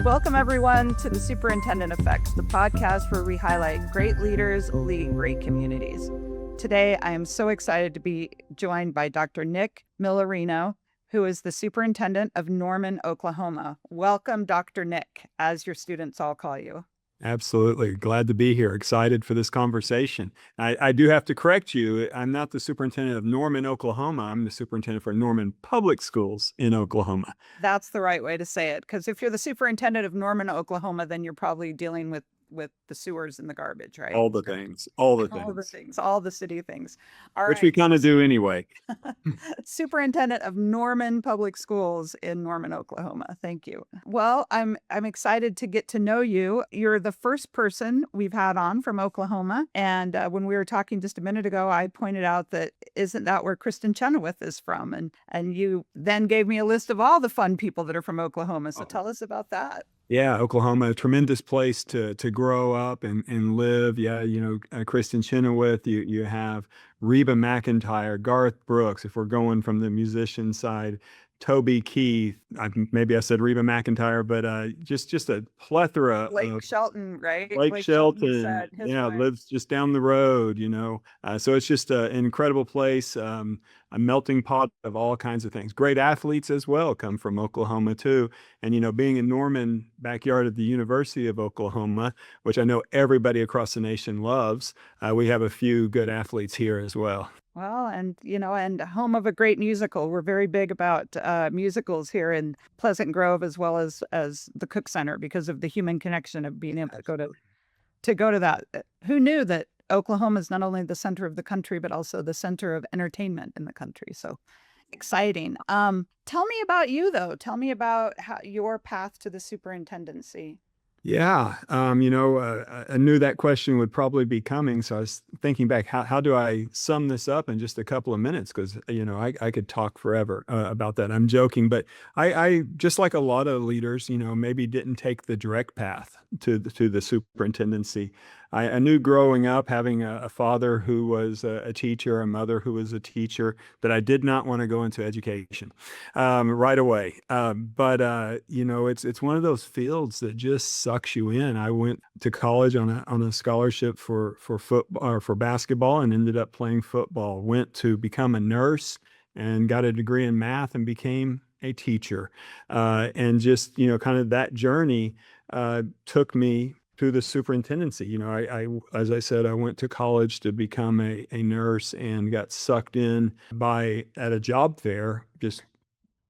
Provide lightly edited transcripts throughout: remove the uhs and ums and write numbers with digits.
Welcome, everyone, to the Superintendent Effect, the podcast where we highlight great leaders leading great communities. Today, I am so excited to be joined by Dr. Nick Migliorino, who is the superintendent of Norman, Oklahoma. Welcome, Dr. Nick, as your students all call you. Absolutely. Glad to be here. Excited for this conversation. I do have to correct you. I'm not the superintendent of Norman, Oklahoma. I'm the superintendent for Norman Public Schools in Oklahoma. That's the right way to say it, because if you're the superintendent of Norman, Oklahoma, then you're probably dealing with the sewers and the garbage, right? All the things, all the All the things, things, all the city things. All which right. we kind of do anyway. Superintendent of Norman Public Schools in Norman, Oklahoma. Thank you. Well, I'm excited to get to know you. You're the first person we've had on from Oklahoma. And when we were talking just a minute ago, I pointed out that isn't that where Kristen Chenoweth is from? And you then gave me a list of all the fun people that are from Oklahoma. So tell us about that. Yeah, Oklahoma, a tremendous place to grow up and live. Yeah, Kristen Chenoweth, you have Reba McEntire, Garth Brooks, if we're going from the musician side, Toby Keith, maybe I said Reba McEntire, but just a plethora Blake of Shelton, right? Blake Shelton, lives just down the road, So it's just an incredible place, a melting pot of all kinds of things. Great athletes as well come from Oklahoma too. And, being in Norman, backyard of the University of Oklahoma, which I know everybody across the nation loves, we have a few good athletes here as well. Well, and home of a great musical. We're very big about musicals here in Pleasant Grove, as well as the Cook Center, because of the human connection of being able to go to that. Who knew that Oklahoma is not only the center of the country, but also the center of entertainment in the country? So exciting. Tell me about you, though. Tell me about your path to the superintendency. Yeah, I knew that question would probably be coming, so I was thinking back, how do I sum this up in just a couple of minutes? Because I could talk forever about that. I'm joking, but I just like a lot of leaders, maybe didn't take the direct path to the superintendency. I knew growing up, having a father who was a teacher, a mother who was a teacher, that I did not want to go into education right away. It's one of those fields that just sucks you in. I went to college on a scholarship for football or for basketball and ended up playing football. Went to become a nurse and got a degree in math and became a teacher. And just kind of that journey took me to the superintendency. I as I said, I went to college to become a nurse and got sucked in at a job fair, just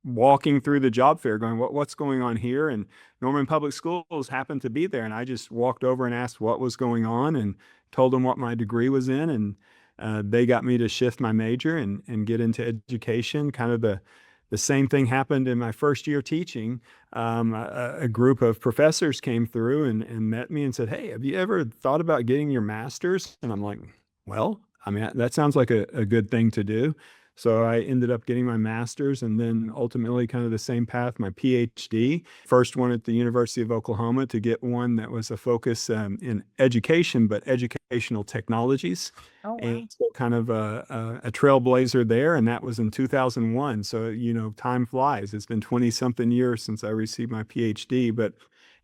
walking through the job fair going, what's going on here? And Norman Public Schools happened to be there. And I just walked over and asked what was going on and told them what my degree was in. And they got me to shift my major and get into education. Kind of the same thing happened in my first year teaching. A group of professors came through and met me and said, "Hey, have you ever thought about getting your master's?" And I'm like, well, I mean, that sounds like a good thing to do. So I ended up getting my master's and then ultimately kind of the same path, my PhD. First one at the University of Oklahoma to get one that was a focus in education, but educational technologies. Oh, wow. And so kind of a trailblazer there. And that was in 2001. So, time flies. It's been 20 something years since I received my PhD. But,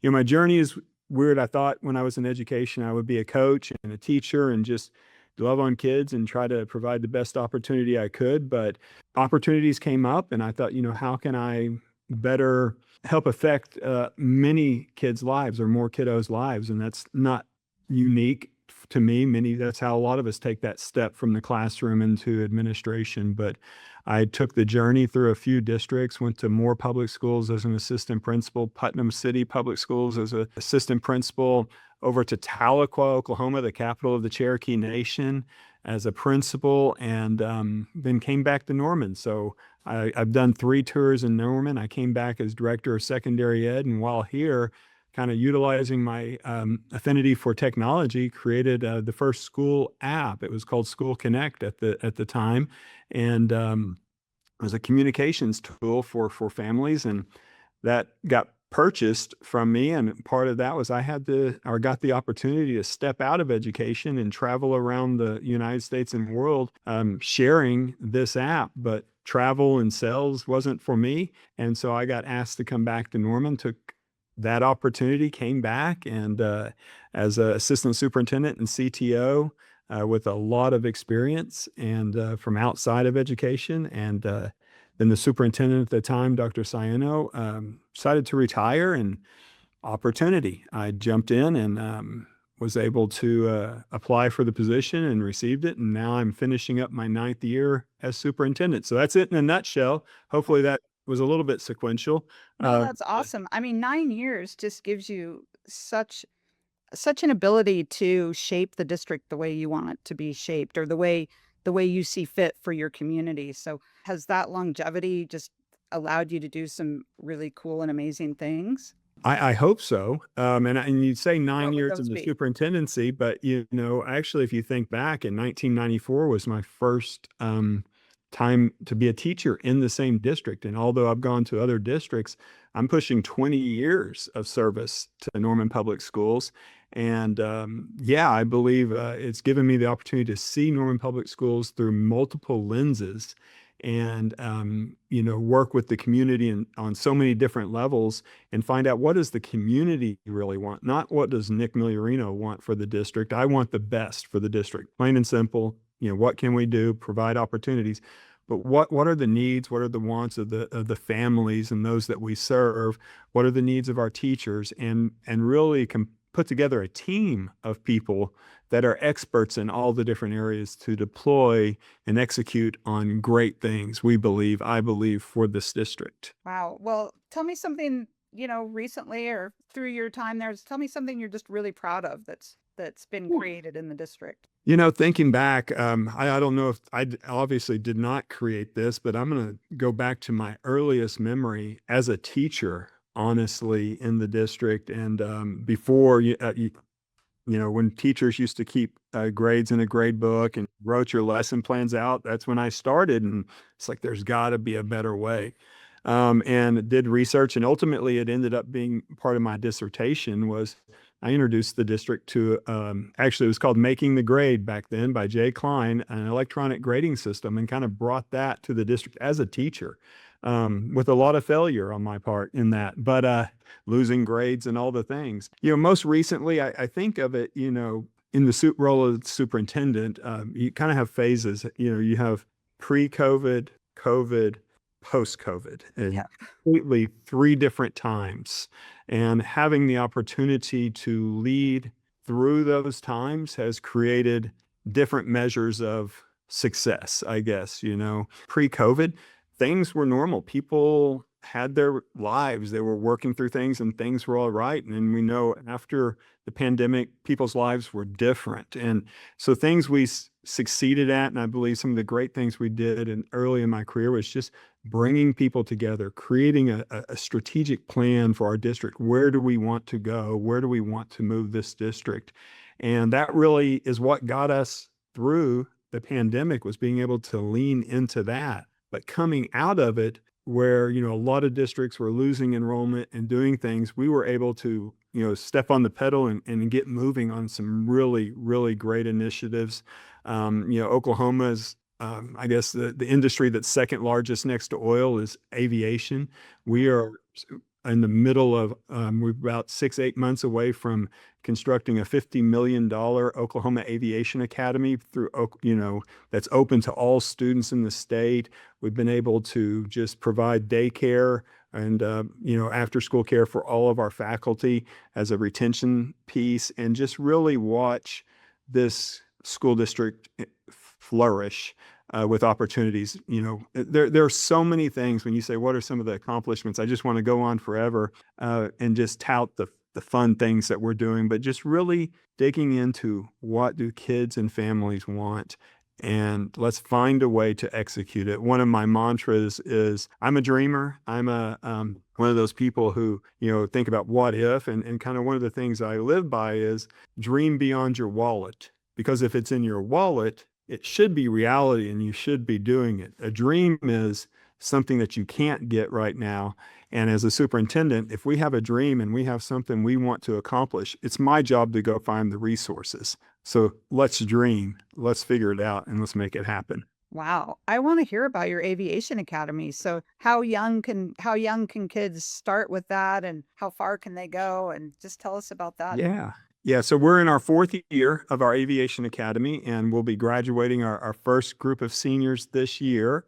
my journey is weird. I thought when I was in education, I would be a coach and a teacher and just love on kids and try to provide the best opportunity I could. But opportunities came up and I thought, how can I better help affect many kids' lives or more kiddos' lives? And that's not unique to me. That's how a lot of us take that step from the classroom into administration. But I took the journey through a few districts, went to Moore Public Schools as an assistant principal, Putnam City Public Schools as an assistant principal, over to Tahlequah, Oklahoma, the capital of the Cherokee Nation, as a principal, and then came back to Norman. So I've done 3 tours in Norman. I came back as director of secondary ed, and while here, kind of utilizing my affinity for technology, created the first school app. It was called School Connect at the time, and it was a communications tool for families, and that got purchased from me. And part of that was I got the opportunity to step out of education and travel around the United States and world sharing this app. But travel and sales wasn't for me. And so I got asked to come back to Norman, took that opportunity came back, and as an assistant superintendent and CTO, with a lot of experience and from outside of education, and then the superintendent at the time, Dr. Ciano, decided to retire, and opportunity. I jumped in and was able to apply for the position and received it. And now I'm finishing up my 9th year as superintendent. So that's it in a nutshell. Hopefully that was a little bit sequential. No, that's awesome. I mean, 9 years just gives you such an ability to shape the district the way you want it to be shaped, or the way you see fit for your community. So has that longevity just allowed you to do some really cool and amazing things? I hope so. And you'd say nine What would years in those the be? superintendency, but actually, if you think back, in 1994 was my first time to be a teacher in the same district. And although I've gone to other districts, I'm pushing 20 years of service to Norman Public Schools. And yeah, I believe it's given me the opportunity to see Norman Public Schools through multiple lenses, and work with the community on so many different levels, and find out, what does the community really want, not what does Nick Migliorino want for the district. I want the best for the district, plain and simple. What can we do? Provide opportunities. But what are the needs? What are the wants of the families and those that we serve? What are the needs of our teachers? And really put together a team of people that are experts in all the different areas to deploy and execute on great things, I believe, for this district. Wow. Well, tell me something, recently or through your time there, tell me something you're just really proud of that's been created in the district. Thinking back, I don't know if obviously did not create this, but I'm going to go back to my earliest memory as a teacher, honestly, in the district. And before when teachers used to keep grades in a grade book and wrote your lesson plans out, that's when I started. And it's like, there's got to be a better way. And did research, and ultimately it ended up being part of my dissertation. Was I introduced the district to, actually it was called Making the Grade back then by Jay Klein, an electronic grading system, and kind of brought that to the district as a teacher, with a lot of failure on my part in that, but losing grades and all the things. Most recently, I think of it, in the role of superintendent, you kind of have phases. You have pre-COVID, COVID, post-COVID, and Yeah. completely 3 different times. And having the opportunity to lead through those times has created different measures of success, I guess. Pre-COVID, things were normal. People had their lives. They were working through things, and things were all right. And then we know after the pandemic, people's lives were different. And so things we succeeded at, and I believe some of the great things we did early in my career, was just bringing people together, creating a strategic plan for our district. Where do we want to go? Where do we want to move this district? And that really is what got us through the pandemic, was being able to lean into that. But coming out of it, where a lot of districts were losing enrollment and doing things, we were able to step on the pedal and get moving on some really, really great initiatives. Oklahoma's, I guess the industry that's second largest next to oil is aviation. We are in the middle of, we're about 6-8 months away from constructing a $50 million Oklahoma Aviation Academy that's open to all students in the state. We've been able to just provide daycare and after school care for all of our faculty as a retention piece, and just really watch this school district flourish with opportunities. There are so many things. When you say, what are some of the accomplishments, I just want to go on forever and just tout the fun things that we're doing, but just really digging into, what do kids and families want, and let's find a way to execute it. One of my mantras is, I'm a dreamer. I'm one of those people who think about what if, and kind of one of the things I live by is dream beyond your wallet, because if it's in your wallet, it should be reality and you should be doing it. A dream is something that you can't get right now. And as a superintendent, if we have a dream and we have something we want to accomplish, it's my job to go find the resources. So let's dream, let's figure it out, and let's make it happen. Wow. I want to hear about your aviation academy. So how young can kids start with that and how far can they go? And just tell us about that. Yeah. Yeah. So we're in our fourth year of our aviation academy, and we'll be graduating our first group of seniors this year,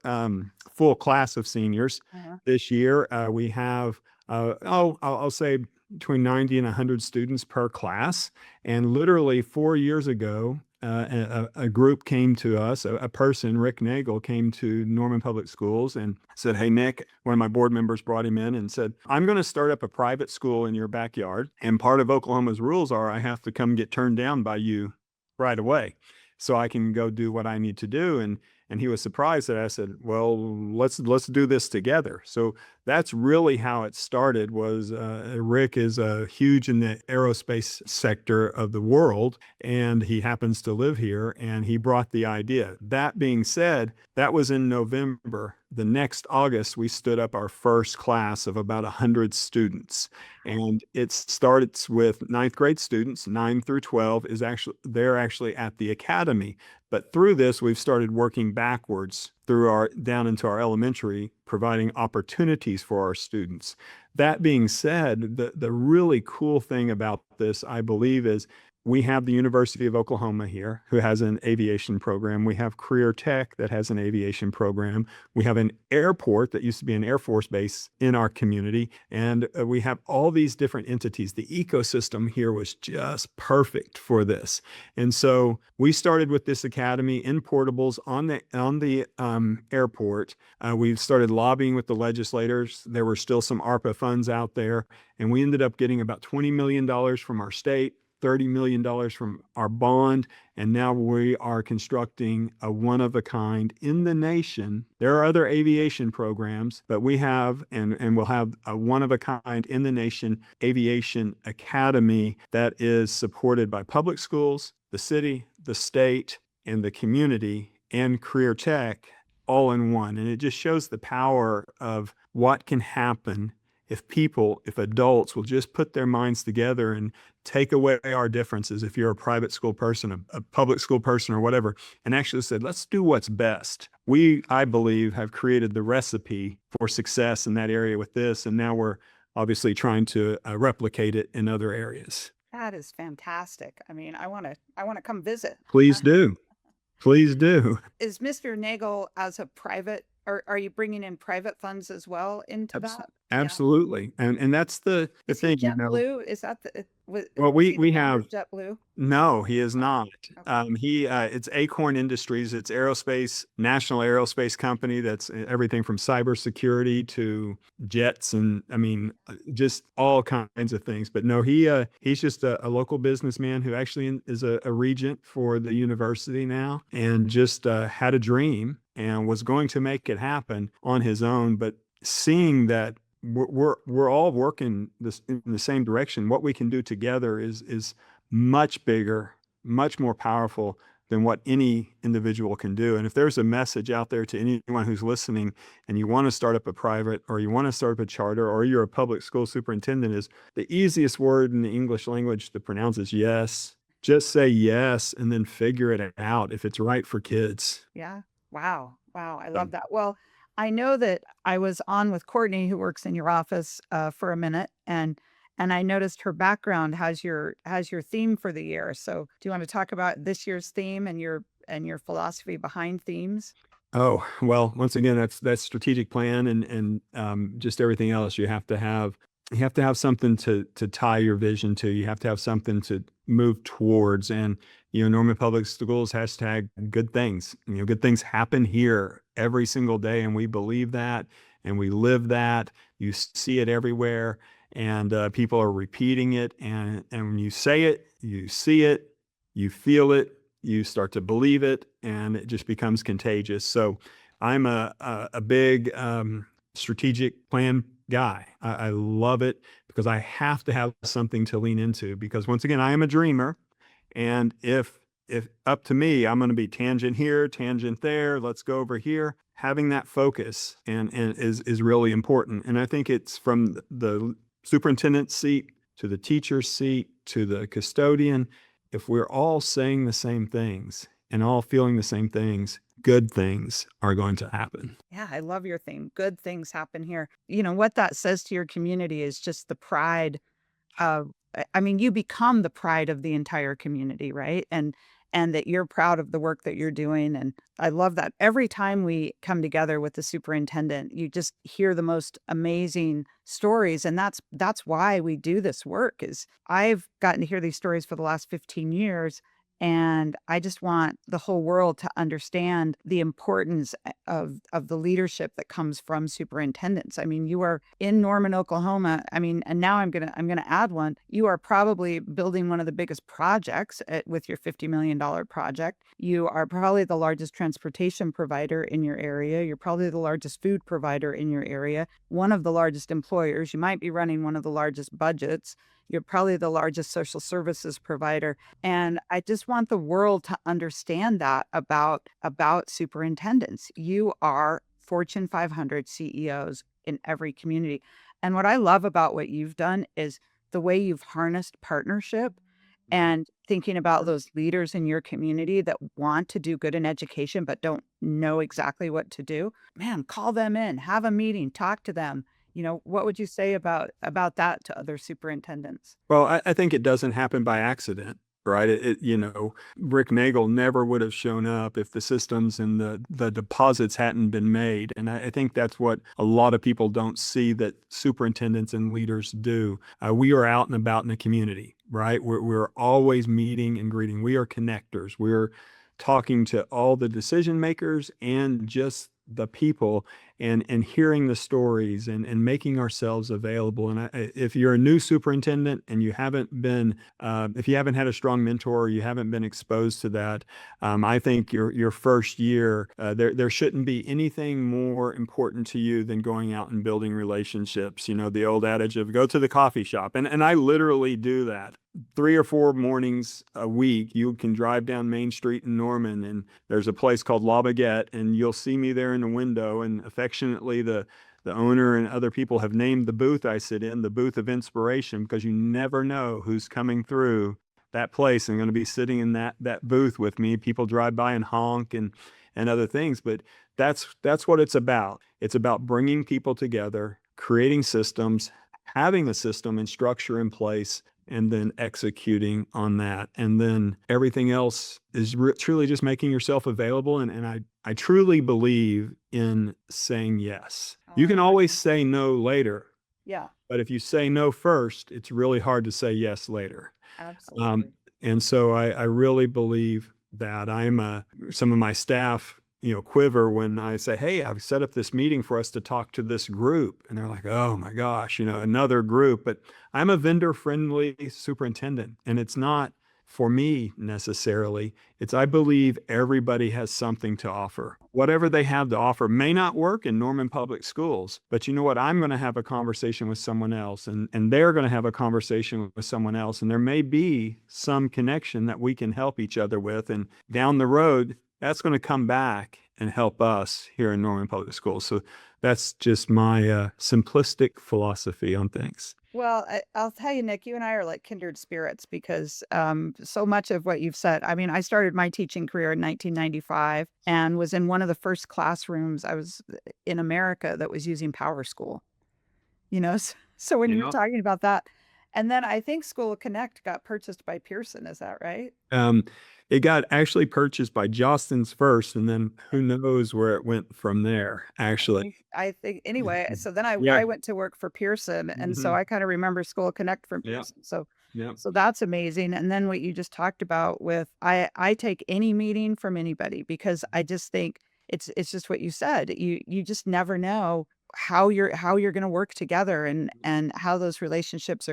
full class of seniors Uh-huh. this year. We have, I'll say between 90 and 100 students per class. And literally 4 years ago, a group came to us, a person, Rick Nagel, came to Norman Public Schools and said, "Hey, Nick," one of my board members brought him in and said, "I'm going to start up a private school in your backyard. And part of Oklahoma's rules are I have to come get turned down by you right away so I can go do what I need to do." And he was surprised that I said, "Well, let's do this together." So that's really how it started. Was Rick is huge in the aerospace sector of the world, and he happens to live here, and he brought the idea. That being said, that was in November. The next August, we stood up our first class of about 100 students. And it starts with ninth grade students, 9 through 12 is actually, they're actually at the academy. But through this, we've started working backwards through our down into our elementary, providing opportunities for our students. That being said, the really cool thing about this, I believe, is we have the University of Oklahoma here, who has an aviation program. We have Career Tech that has an aviation program. We have an airport that used to be an Air Force base in our community. And we have all these different entities. The ecosystem here was just perfect for this. And so we started with this academy in portables on the airport. We started lobbying with the legislators. There were still some ARPA funds out there, and we ended up getting about $20 million from our state, $30 million from our bond, and now we are constructing a one of a kind in the nation. There are other aviation programs, but we have and we'll have a one of a kind in the nation aviation academy that is supported by public schools, the city, the state, and the community, and Career Tech all in one. And it just shows the power of what can happen if adults will just put their minds together and take away our differences. If you're a private school person, a public school person, or whatever, and actually said, let's do what's best. We, I believe, have created the recipe for success in that area with this. And now we're obviously trying to replicate it in other areas. That is fantastic. I mean, I want to come visit. Please do. Please do. Is Mr. Nagel as a private, or are you bringing in private funds as well into Abs- that? Yeah. Absolutely. And that's the Is he thing, JetBlue? Is that Well, is he we the founder have of JetBlue? no, he is Oh, not. okay. It's Acorn Industries. It's aerospace, national aerospace company that's everything from cybersecurity to jets, and I mean, just all kinds of things. But no, he's just a local businessman who actually is a regent for the university now, and just had a dream and was going to make it happen on his own. But seeing that we're all working this in the same direction, what we can do together is much bigger, much more powerful than what any individual can do. And if there's a message out there to anyone who's listening and you want to start up a private or you want to start up a charter or you're a public school superintendent, is the easiest word in the English language to pronounce is yes. Just say yes and then figure it out if it's right for kids. Yeah. Wow. Wow. I So, love that. Well, I know that I was on with Courtney, who works in your office, for a minute, and I noticed her background has your theme for the year. So, do you want to talk about this year's theme and your philosophy behind themes? oh, well, once again, that's strategic plan and just everything else. You have to have something to tie your vision to. You have to have something to move towards. And Norman Public Schools hashtag good things. Good things happen here every single day, and we believe that, and we live that. You see it everywhere, and people are repeating it. And when you say it, you see it, you feel it, you start to believe it, and it just becomes contagious. So I'm a big strategic plan guy. I love it because I have to have something to lean into, because once again, I am a dreamer. And if up to me, I'm going to be tangent here, tangent there, let's go over here. Having that focus and is really important. And I think it's from the superintendent's seat to the teacher's seat to the custodian. If we're all saying the same things and all feeling the same things, good things are going to happen. Yeah, I love your theme. Good things happen here. You know, what that says to your community is just the pride of I mean, you become the pride of the entire community, right? And that you're proud of the work that you're doing. And I love that. Every time we come together with the superintendent, you just hear the most amazing stories. And that's why we do this work is I've gotten to hear these stories for the last 15 years. And I just want the whole world to understand the importance of the leadership that comes from superintendents. I mean, you are in Norman, Oklahoma. I mean, and now I'm gonna add one. You are probably building one of the biggest projects with your $50 million project. You are probably the largest transportation provider in your area. You're probably the largest food provider in your area. One of the largest employers. You might be running one of the largest budgets. You're probably the largest social services provider. And I just want the world to understand that about superintendents. You are Fortune 500 CEOs in every community. And what I love about what you've done is the way you've harnessed partnership and thinking about those leaders in your community that want to do good in education but don't know exactly what to do. Man, call them in, have a meeting, talk to them. You know, what would you say about that to other superintendents? Well, I think it doesn't happen by accident, right? Rick Nagel never would have shown up if the systems and the deposits hadn't been made. And I think that's what a lot of people don't see that superintendents and leaders do. We are out and about in the community, right? We're always meeting and greeting. We are connectors. We're talking to all the decision makers and just the people and hearing the stories and making ourselves available. And if you're a new superintendent and you haven't been, if you haven't had a strong mentor, or you haven't been exposed to that, I think your first year, there shouldn't be anything more important to you than going out and building relationships. You know, the old adage of go to the coffee shop. And I literally do that. 3 or 4 mornings a week, you can drive down Main Street in Norman, and there's a place called La Baguette, and you'll see me there in the window. And affectionately, the owner and other people have named the booth I sit in the booth of inspiration, because you never know who's coming through that place and going to be sitting in that booth with me. People drive by and honk and other things, but that's what it's about. It's about bringing people together, creating systems, having the system and structure in place, and then executing on that. And then everything else is truly just making yourself available. And I truly believe in saying yes. Oh, You I can love always say no later, Yeah, but if you say no first, it's really hard to say yes later. absolutely. And so I really believe that some of my staff, quiver when I say, hey, I've set up this meeting for us to talk to this group. And they're like, oh my gosh, another group. But I'm a vendor friendly superintendent, and it's not for me necessarily. I believe everybody has something to offer. Whatever they have to offer may not work in Norman Public Schools, but you know what? I'm going to have a conversation with someone else, and they're going to have a conversation with someone else. And there may be some connection that we can help each other with. And down the road, that's going to come back and help us here in Norman Public Schools. So that's just my simplistic philosophy on things. Well, I'll tell you, Nick, you and I are like kindred spirits because so much of what you've said. I mean, I started my teaching career in 1995 and was in one of the first classrooms I was in America that was using Power School. You know, so when you were Yeah. talking about that, and then I think School of Connect got purchased by Pearson. Is that right? Um, it got actually purchased by Jostens first, and then who knows where it went from there, actually. I think anyway, so then Yeah. I went to work for Pearson, and so Mhm. I kind of remember School Connect from Yeah. Pearson. So Yeah. so that's amazing. And then what you just talked about with I take any meeting from anybody because I just think it's just what you said. You just never know how you're going to work together and how those relationships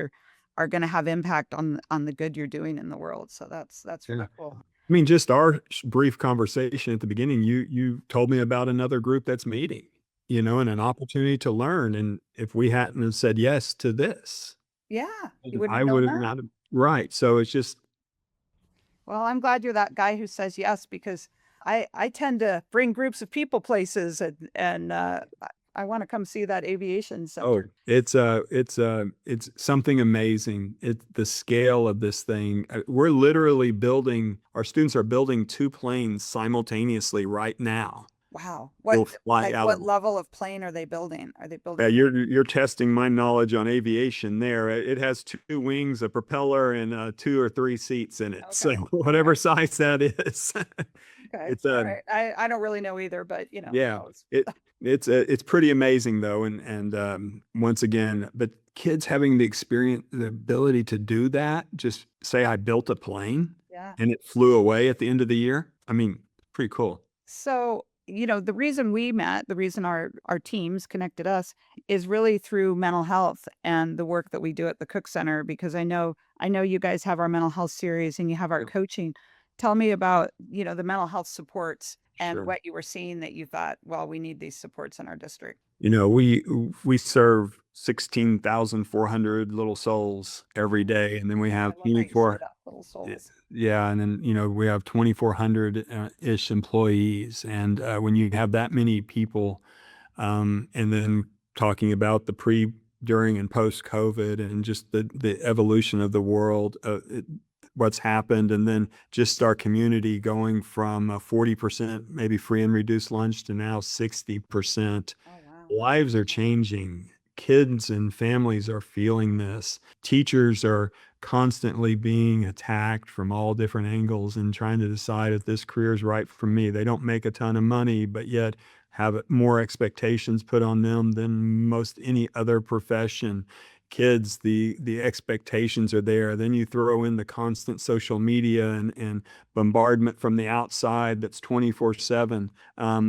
are going to have impact on the good you're doing in the world. So that's Yeah. really cool. I mean, just our brief conversation at the beginning, you told me about another group that's meeting, and an opportunity to learn. And if we hadn't have said yes to this, Yeah, you wouldn't I have known would have that. not have, right. So it's just, Well, I'm glad you're that guy who says yes because I tend to bring groups of people places and I want to come see that aviation Oh, center. it's something amazing. The scale of this thing. We're literally building, our students are building two planes simultaneously right now. Wow. Will fly out What of. level of plane are they building? Are they building? You're testing my knowledge on aviation there. It has two wings, a propeller, and two or three seats in it. So Okay. whatever size that is, Okay. it's All a right. I don't really know either, but yeah. I was, It's pretty amazing though, and once again, but kids having the experience, the ability to do that, just say I built a plane yeah. and it flew away at the end of the year. I mean, pretty cool. So, the reason we met, the reason our teams connected us is really through mental health and the work that we do at the Cook Center because I know you guys have our mental health series and you have our Yep. coaching. Tell me about, the mental health supports and Sure. what you were seeing that you thought, well, we need these supports in our district. We serve 16,400 little souls every day, and then we I have love how you say 24. that, little souls. Yeah, and then we have 2,400 ish employees, and when you have that many people, and then talking about the pre, during, and post COVID, and just the evolution of the world, what's happened, and then just our community going from 40% maybe free and reduced lunch to now 60%. Oh, wow. Lives are changing. Kids and families are feeling this. Teachers are constantly being attacked from all different angles and trying to decide if this career is right for me. They don't make a ton of money, but yet have more expectations put on them than most any other profession. Kids, the expectations are there. Then you throw in the constant social media and bombardment from the outside that's 24/7.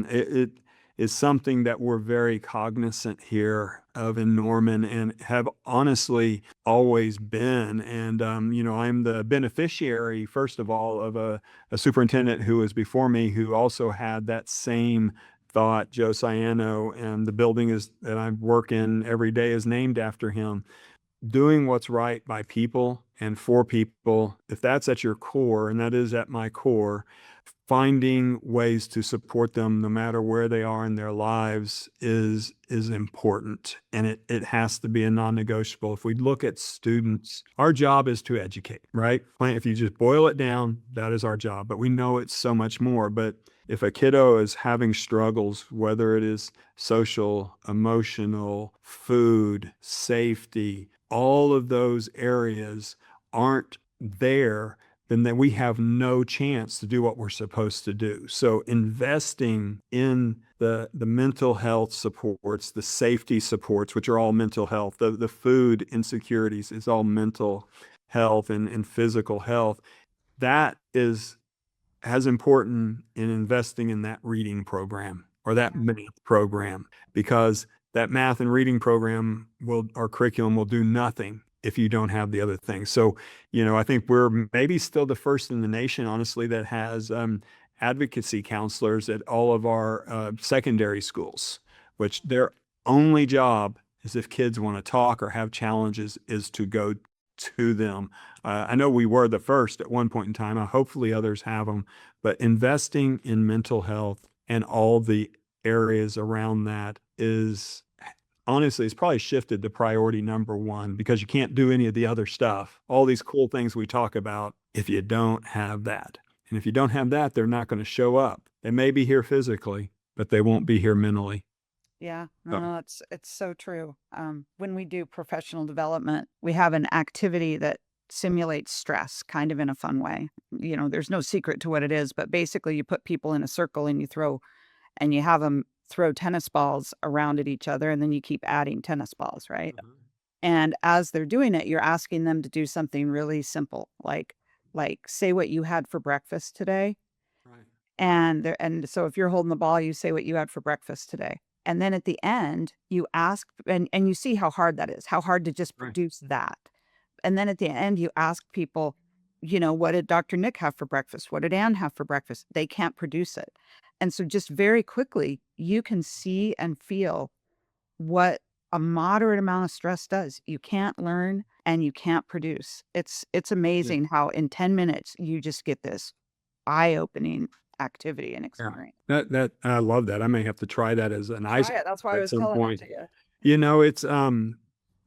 It is something that we're very cognizant here of in Norman and have honestly always been. And, I'm the beneficiary, first of all, of a superintendent who was before me who also had that same thought, Joe Ciano, and the building that I work in every day is named after him. Doing what's right by people and for people, if that's at your core, and that is at my core, finding ways to support them no matter where they are in their lives is important, and it has to be a non-negotiable. If we look at students, our job is to educate, right? If you just boil it down, that is our job, but we know it's so much more. But if a kiddo is having struggles, whether it is social, emotional, food, safety, all of those areas aren't there, then we have no chance to do what we're supposed to do. So investing in the mental health supports, the safety supports, which are all mental health, the food insecurities is all mental health and physical health. That is as important in investing in that reading program or that math program, because that math and reading program our curriculum will do nothing if you don't have the other things. So, I think we're maybe still the first in the nation, honestly, that has advocacy counselors at all of our secondary schools, which their only job is if kids want to talk or have challenges is to go to them. I know we were the first at one point in time. Hopefully others have them, but investing in mental health and all the areas around that is honestly, it's probably shifted to priority number one because you can't do any of the other stuff, all these cool things we talk about, if you don't have that. And if you don't have that, they're not going to show up. They may be here physically, but they won't be here mentally. Yeah, So, no, it's so true. When we do professional development, we have an activity that simulates stress kind of in a fun way. There's no secret to what it is, but basically you put people in a circle and you have them throw tennis balls around at each other and then you keep adding tennis balls, right? And as they're doing it, you're asking them to do something really simple, like say what you had for breakfast today. right, And so if you're holding the ball, you say what you had for breakfast today. And then at the end, you ask and you see how hard that is, how hard to just right. produce that. And then at the end, you ask people, what did Dr. Nick have for breakfast? What did Ann have for breakfast? They can't produce it. And so just very quickly, you can see and feel what a moderate amount of stress does. You can't learn and you can't produce. It's Yeah. amazing how in 10 minutes you just get this eye-opening activity and Yeah. experience. That I love that. I may have to try that as an Try it. That's why I at was some telling it point. to you. You know, it's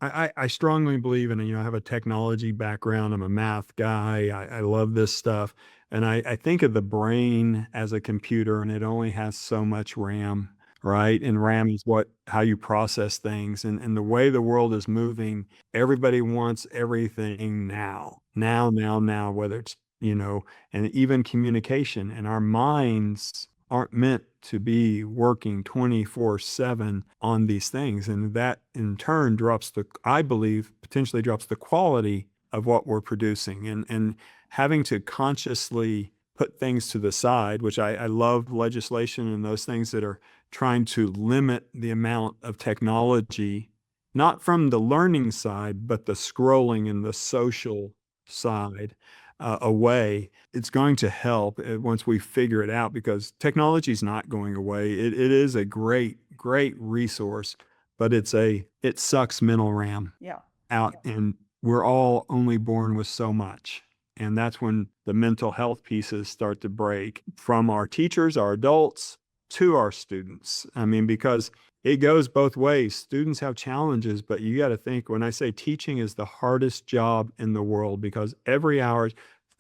I strongly believe in it. You know, I have a technology background. I'm a math guy. I love this stuff. And I think of the brain as a computer and it only has so much RAM, right? And RAM is what how you process things. And the way the world is moving, everybody wants everything now. Now, whether it's, you know, and even communication. And our minds aren't meant to be working 24/7 on these things. And that in turn drops I believe, potentially drops the quality of what we're producing. And having to consciously put things to the side, which I love legislation and those things that are trying to limit the amount of technology, not from the learning side, but the scrolling and the social side away. It's going to help once we figure it out because technology is not going away. It is a great resource, but it sucks mental RAM Yeah. out, and we're all only born with so much. And that's when the mental health pieces start to break from our teachers, our adults, to our students. I mean, because it goes both ways. Students have challenges, but you got to think when I say teaching is the hardest job in the world because every hour,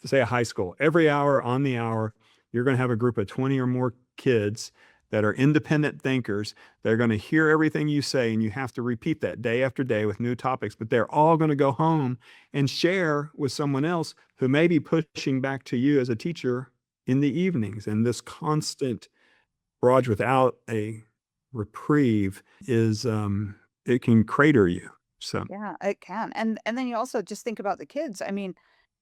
say a high school, every hour on the hour, you're going to have a group of 20 or more kids that are independent thinkers. They're going to hear everything you say, and you have to repeat that day after day with new topics. But they're all going to go home and share with someone else who may be pushing back to you as a teacher in the evenings. And this constant barrage without a reprieve is it can crater you. So Yeah, it can. And then you also just think about the kids. I mean,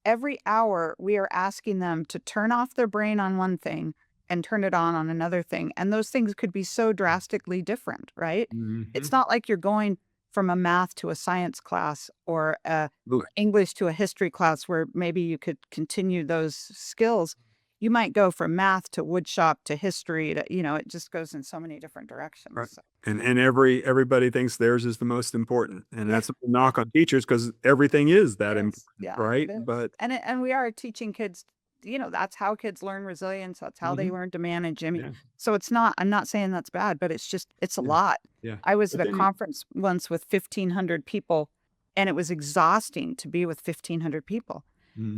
every hour we are asking them to turn off their brain on one thing and turn it on another thing. And those things could be so drastically different, right? It's mhm. not like you're going from a math to a science class or a Ooh, English to a history class where maybe you could continue those skills. You might go from math to woodshop to history to, it just goes in so many different directions. right. So, And everybody thinks theirs is the most important. And yeah. that's a knock on teachers because everything is It that is. important, Yeah, right? it is. But And we are teaching kids, that's how kids learn resilience. That's how they mhm, learn to manage. I mean, yeah, so I'm not saying that's bad, but it's a yeah, lot. yeah. I was at But a then you conference once with 1,500 people, and it was exhausting to be with 1,500 people.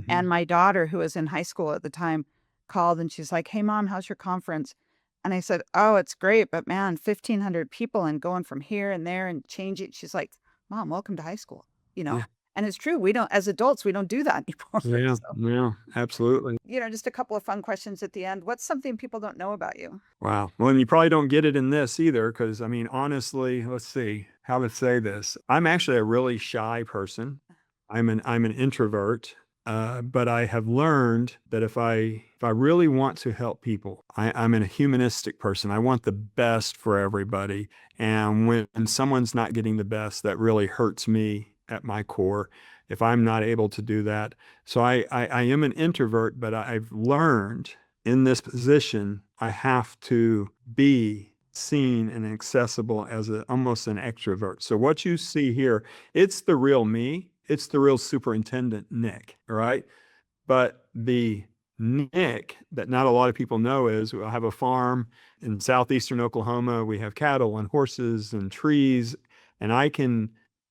And mhm, my daughter, who was in high school at the time, called and she's like, "Hey, mom, how's your conference?" And I said, "Oh, it's great, but man, 1,500 people and going from here and there and changing." She's like, "Mom, welcome to high school." You know, yeah, and it's true. We don't, as adults, we don't do that anymore. yeah, So, yeah, absolutely. just a couple of fun questions at the end. What's something people don't know about you? Wow. Well, and you probably don't get it in this either, because I mean, honestly, let's see how to say this. I'm actually a really shy person. I'm an introvert, but I have learned that if I really want to help people, I'm a humanistic person. I want the best for everybody, and when someone's not getting the best, that really hurts me at my core. If I'm not able to do that, so I am an introvert, but I've learned in this position, I have to be seen and accessible as almost an extrovert. So what you see here, it's the real me. It's the real Superintendent Nick, all right? But the Nick that not a lot of people know is I have a farm in southeastern Oklahoma. We have cattle and horses and trees, and I can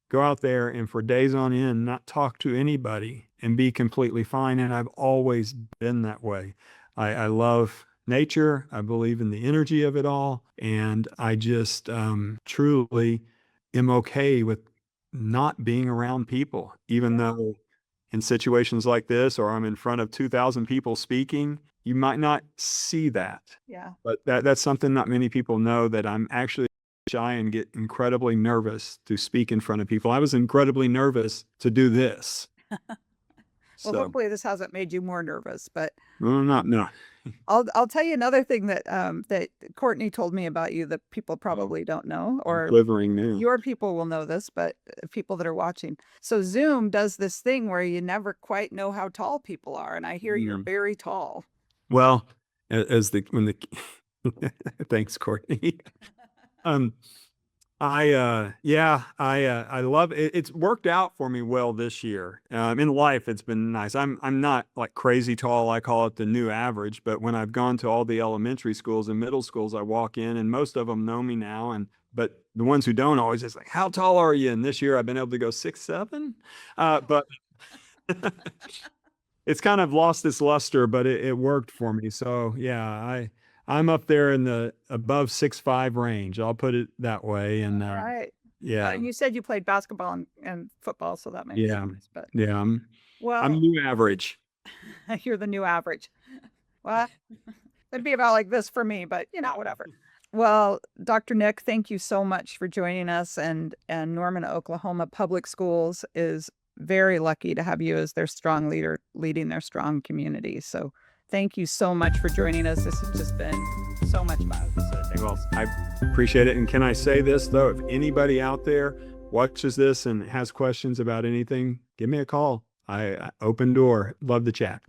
go out there and for days on end not talk to anybody and be completely fine. And I've always been that way. I love nature. I believe in the energy of it all, and I just truly am okay with not being around people, even Yeah. though in situations like this, or I'm in front of 2,000 people speaking, you might not see that. Yeah. But that's something not many people know that I'm actually shy and get incredibly nervous to speak in front of people. I was incredibly nervous to do this. Well, So, hopefully this hasn't made you more nervous, but no, not, no. I'll tell you another thing that Courtney told me about you that people Oh, probably don't know, I'm or quivering now. your people will know this, but people that are watching. So Zoom does this thing where you never quite know how tall people are, and I hear you're Yeah. very tall. Well, as the, when the, thanks, Courtney. Um, I love it. It's worked out for me well this year. In life, it's been nice. I'm not like crazy tall. I call it the new average. But when I've gone to all the elementary schools and middle schools, I walk in, and most of them know me now. And but the ones who don't always just like, how tall are you? And this year, I've been able to go 6'7". But it's kind of lost its luster, but it worked for me. So yeah, I'm up there in the above 6'5" range. I'll put it that way. And All right. yeah, You said you played basketball and football, so that makes yeah, sense. But yeah. I'm well, new average. you're the new average. Well, it'd be about like this for me, but whatever. Well, Dr. Nick, thank you so much for joining us. And Norman, Oklahoma Public Schools is very lucky to have you as their strong leader leading their strong community. So thank you so much for joining us. This has just been so much fun. Well, I appreciate it. And can I say this though? If anybody out there watches this and has questions about anything, give me a call. I open door. Love the chat.